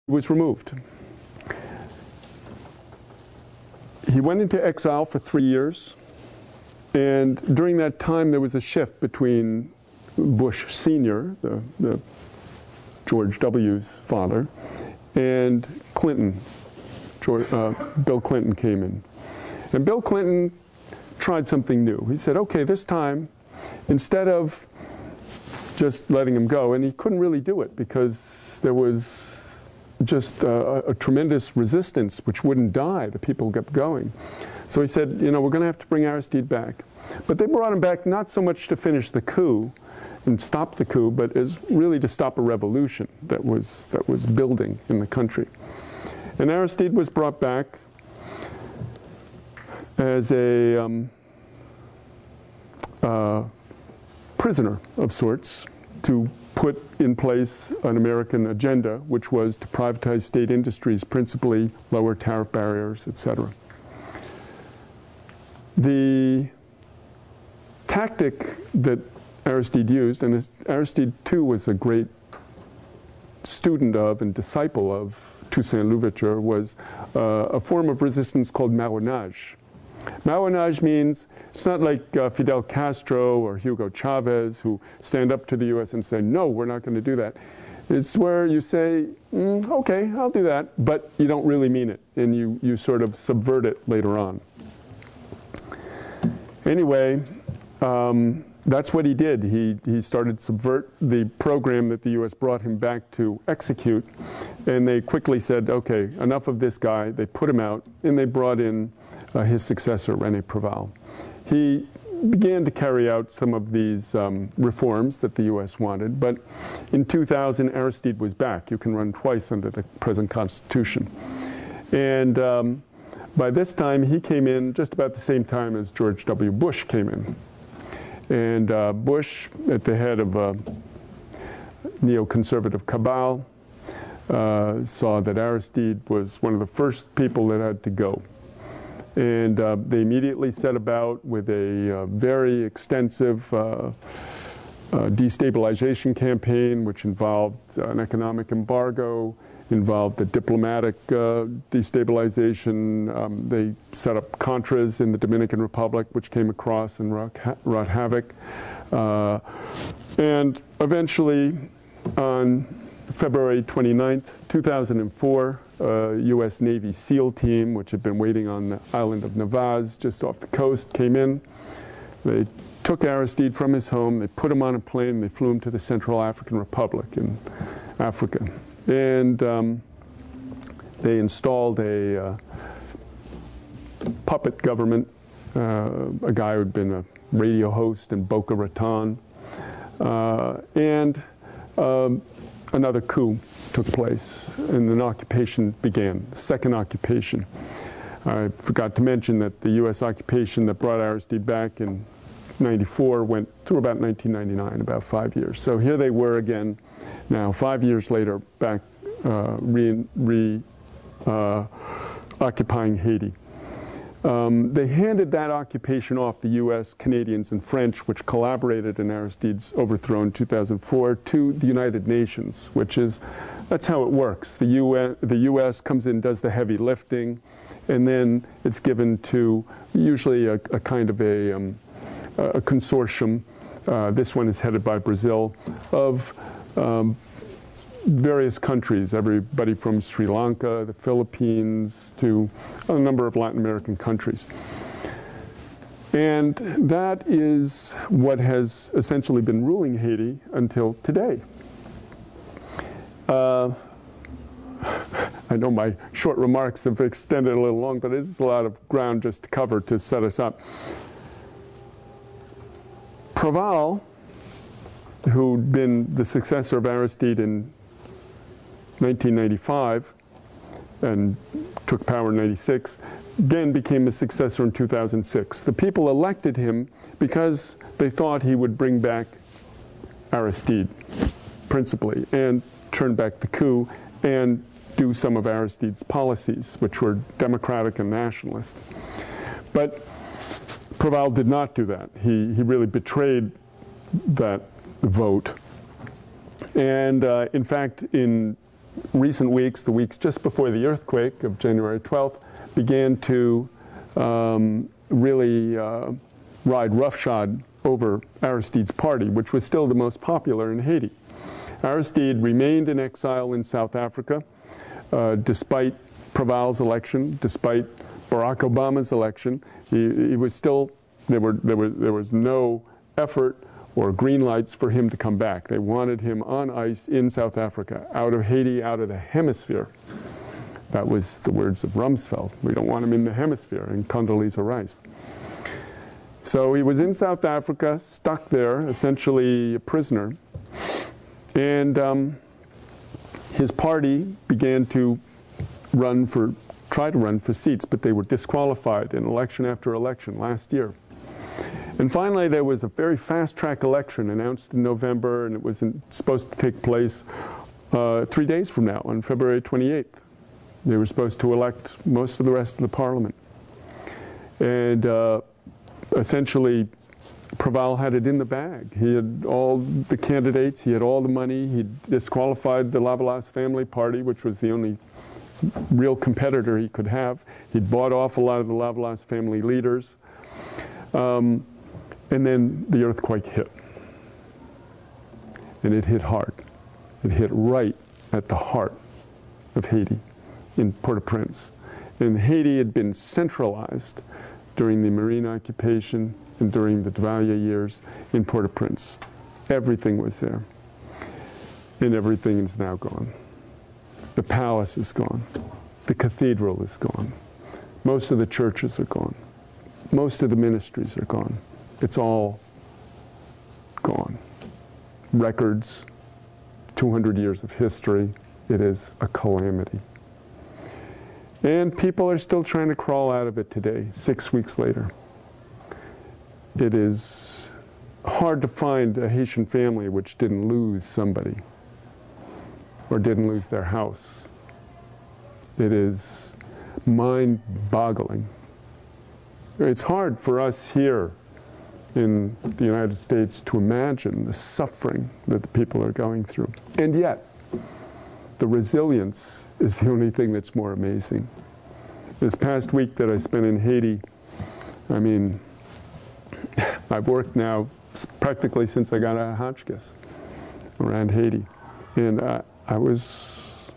was removed. He went into exile for 3 years, and during that time there was a shift between Bush Sr., the George W.'s father, and Clinton. Bill Clinton came in. And Bill Clinton tried something new. He said, okay, this time, instead of just letting him go, and he couldn't really do it because there was just a tremendous resistance which wouldn't die. The people kept going. So he said, you know, we're going to have to bring Aristide back. But they brought him back not so much to finish the coup and stop the coup, but as really to stop a revolution that was building in the country. And Aristide was brought back as a prisoner of sorts to put in place an American agenda, which was to privatize state industries, principally lower tariff barriers, etc. The tactic that Aristide used, and Aristide too was a great student of and disciple of Toussaint Louverture, was a form of resistance called marronage. Marronage means, it's not like Fidel Castro or Hugo Chavez who stand up to the US and say, no, we're not going to do that. It's where you say, okay, I'll do that, but you don't really mean it, and you sort of subvert it later on. Anyway, that's what he did. He started to subvert the program that the US brought him back to execute, and they quickly said, okay, enough of this guy. They put him out, and they brought in his successor, René Préval. He began to carry out some of these reforms that the US wanted, but in 2000, Aristide was back. You can run twice under the present Constitution. And by this time, he came in just about the same time as George W. Bush came in. And Bush, at the head of a neoconservative cabal, saw that Aristide was one of the first people that had to go. And they immediately set about with a very extensive destabilization campaign, which involved an economic embargo, involved a diplomatic destabilization. They set up Contras in the Dominican Republic, which came across and wrought havoc. And eventually, on February 29th, 2004, a U.S. Navy SEAL team, which had been waiting on the island of Navaz, just off the coast, came in. They took Aristide from his home, they put him on a plane, they flew him to the Central African Republic in Africa. And they installed a puppet government, a guy who had been a radio host in Boca Raton, and another coup took place, and an occupation began, the second occupation. I forgot to mention that the U.S. occupation that brought Aristide back in '94 went through about 1999, about 5 years. So here they were again, now 5 years later, back occupying Haiti. They handed that occupation off, the US, Canadians, and French, which collaborated in Aristide's overthrow in 2004, to the United Nations, which is, that's how it works. The US comes in, does the heavy lifting, and then it's given to usually a kind of a consortium. This one is headed by Brazil, of various countries, everybody from Sri Lanka, the Philippines, to a number of Latin American countries. And that is what has essentially been ruling Haiti until today. I know my short remarks have extended a little long, but it is a lot of ground just to cover to set us up. Préval, who'd been the successor of Aristide in 1995 and took power in '96, again became a successor in 2006. The people elected him because they thought he would bring back Aristide, principally, and turn back the coup and do some of Aristide's policies, which were democratic and nationalist. But Préval did not do that. He really betrayed that vote. And in fact, in recent weeks, the weeks just before the earthquake of January 12th, began to really ride roughshod over Aristide's party, which was still the most popular in Haiti. Aristide remained in exile in South Africa, despite Preval's election, despite Barack Obama's election. He was still, there was no effort or green lights for him to come back. They wanted him on ice in South Africa, out of Haiti, out of the hemisphere. That was the words of Rumsfeld. We don't want him in the hemisphere, and Condoleezza Rice. So he was in South Africa, stuck there, essentially a prisoner. And his party began to try to run for seats, but they were disqualified in election after election last year. And finally, there was a very fast-track election announced in November, and it was supposed to take place 3 days from now, on February 28th. They were supposed to elect most of the rest of the parliament. And essentially, Preval had it in the bag. He had all the candidates, he had all the money, he disqualified the Lavalas family party, which was the only real competitor he could have. He'd bought off a lot of the Lavalas family leaders. And then the earthquake hit. And it hit hard. It hit right at the heart of Haiti, in Port-au-Prince. And Haiti had been centralized during the Marine occupation and during the Duvalier years in Port-au-Prince. Everything was there. And everything is now gone. The palace is gone. The cathedral is gone. Most of the churches are gone. Most of the ministries are gone. It's all gone. Records, 200 years of history. It is a calamity. And people are still trying to crawl out of it today, 6 weeks later. It is hard to find a Haitian family which didn't lose somebody or didn't lose their house. It is mind-boggling. It's hard for us here in the United States to imagine the suffering that the people are going through. And yet, the resilience is the only thing that's more amazing. This past week that I spent in Haiti, I mean, I've worked now practically since I got out of Hotchkiss around Haiti. And I was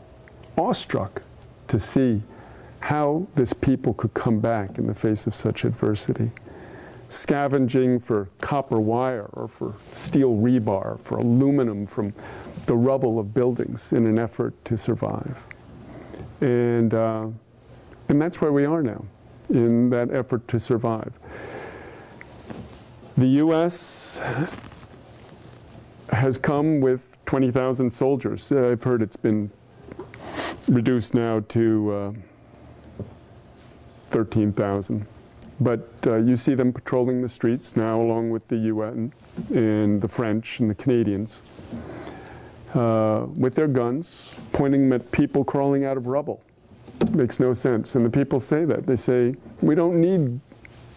awestruck to see how this people could come back in the face of such adversity. Scavenging for copper wire or for steel rebar, for aluminum from the rubble of buildings in an effort to survive. And that's where we are now, in that effort to survive. The U.S. has come with 20,000 soldiers. I've heard it's been reduced now to 13,000. But you see them patrolling the streets now, along with the UN and the French and the Canadians, with their guns, pointing them at people crawling out of rubble. It makes no sense. And the people say that. They say, we don't need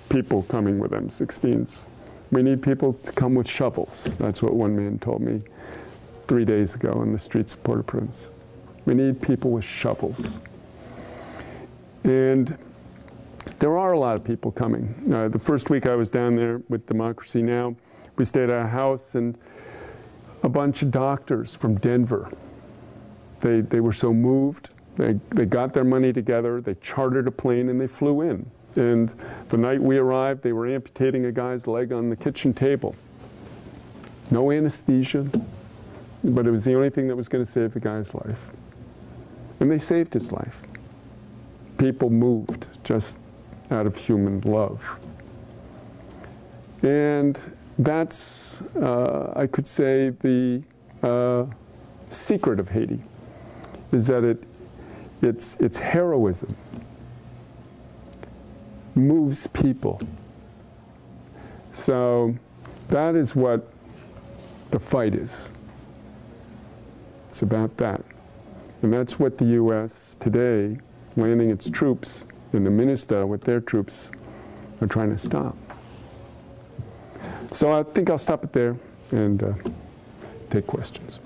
people coming with M16s. We need people to come with shovels. That's what one man told me 3 days ago in the streets of Port-au-Prince. We need people with shovels. And there are a lot of people coming. The first week I was down there with Democracy Now!, we stayed at a house, and a bunch of doctors from Denver. They were so moved. They got their money together, they chartered a plane, and they flew in. And the night we arrived, they were amputating a guy's leg on the kitchen table. No anesthesia, but it was the only thing that was going to save the guy's life. And they saved his life. People moved just out of human love. And that's, I could say, the secret of Haiti, is that its heroism moves people. So that is what the fight is. It's about that. And that's what the U.S. today, landing its troops in the Minister with their troops, are trying to stop. So I think I'll stop it there and take questions.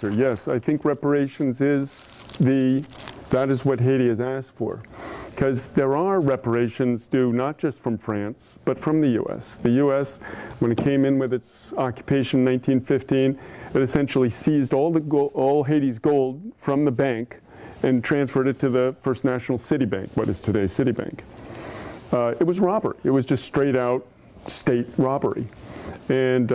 answer. Yes, I think reparations that is what Haiti has asked for. Because there are reparations due not just from France, but from the U.S. The U.S., when it came in with its occupation in 1915, it essentially seized all Haiti's gold from the bank and transferred it to the First National City Bank, what is today Citibank. It was robbery. It was just straight out state robbery. And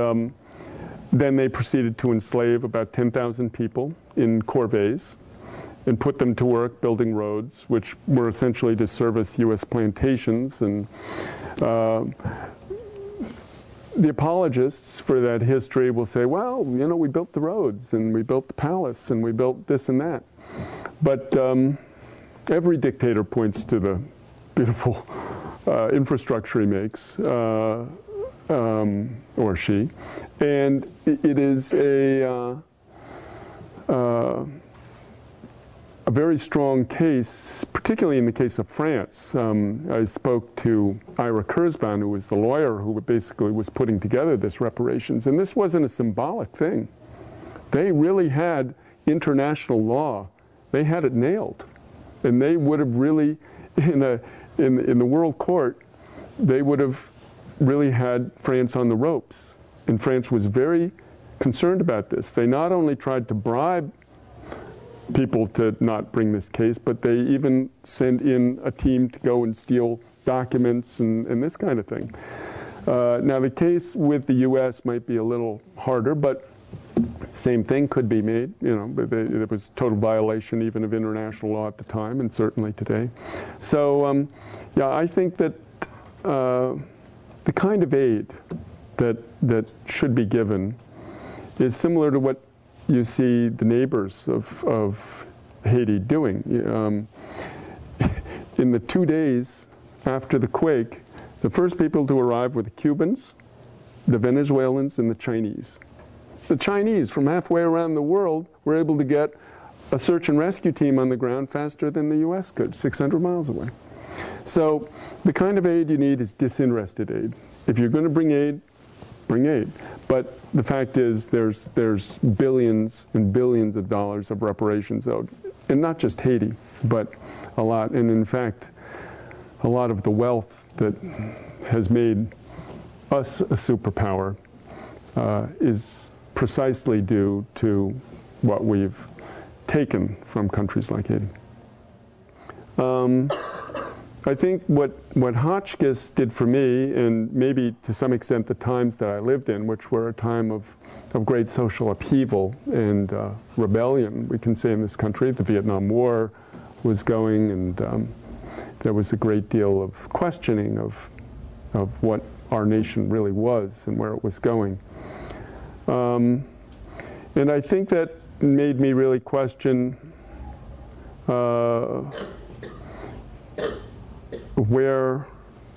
then they proceeded to enslave about 10,000 people in corvées and put them to work building roads, which were essentially to service U.S. plantations. And the apologists for that history will say, well, you know, we built the roads, and we built the palace, and we built this and that. But every dictator points to the beautiful infrastructure he makes, or she, and it is a very strong case, particularly in the case of France. I spoke to Ira Kurzban, who was the lawyer who basically was putting together this reparations, and this wasn't a symbolic thing. They really had international law. They had it nailed, and they would have really, in the world court, they would have really had France on the ropes. And France was very concerned about this. They not only tried to bribe people to not bring this case, but they even sent in a team to go and steal documents and this kind of thing. Now the case with the U.S. might be a little harder, but same thing could be made. You know, but it was total violation even of international law at the time, and certainly today. So yeah, I think that the kind of aid that should be given is similar to what you see the neighbors of Haiti doing. In the 2 days after the quake, the first people to arrive were the Cubans, the Venezuelans, and the Chinese. The Chinese, from halfway around the world, were able to get a search and rescue team on the ground faster than the U.S. could, 600 miles away. So the kind of aid you need is disinterested aid. If you're going to bring aid, bring aid. But the fact is there's billions and billions of dollars of reparations owed. And not just Haiti, but a lot. And in fact, a lot of the wealth that has made us a superpower is precisely due to what we've taken from countries like Haiti. I think what Hotchkiss did for me, and maybe to some extent the times that I lived in, which were a time of great social upheaval and rebellion, we can say, in this country. The Vietnam War was going, and there was a great deal of questioning of what our nation really was and where it was going. And I think that made me really question where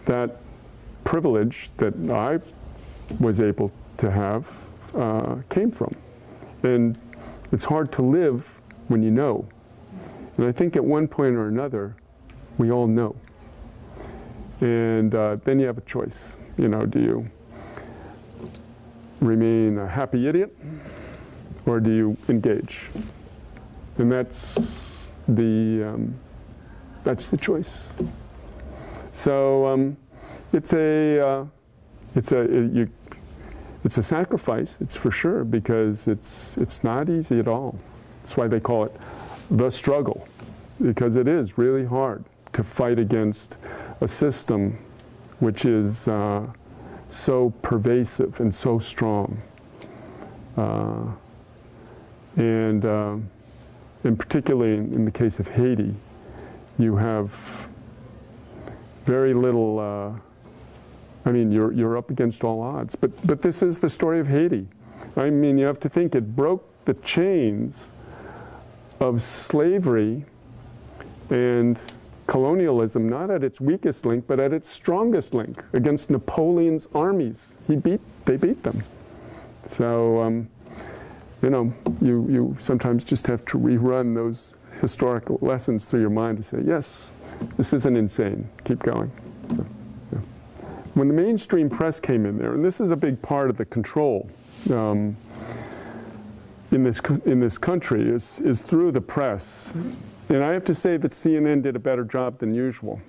that privilege that I was able to have came from. And it's hard to live when you know. And I think at one point or another, we all know. And then you have a choice. You know, do you remain a happy idiot, or do you engage? And that's the choice. So it's a sacrifice, it's for sure, because it's not easy at all. That's why they call it the struggle, because it is really hard to fight against a system which is so pervasive and so strong. And particularly in the case of Haiti, you have very little, I mean, you're up against all odds. But this is the story of Haiti. I mean, you have to think it broke the chains of slavery and colonialism, not at its weakest link, but at its strongest link, against Napoleon's armies. They beat them. So, you know, you sometimes just have to rerun those historical lessons through your mind to say, yes, this isn't insane, keep going. So, yeah. When the mainstream press came in there, and this is a big part of the control, in this country is through the press. And I have to say that CNN did a better job than usual,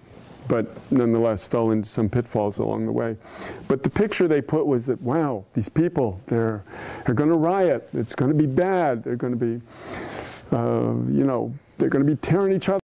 but nonetheless fell into some pitfalls along the way. But the picture they put was that, wow, these people, they're going to riot. It's going to be bad. They're going to be, you know, they're going to be tearing each other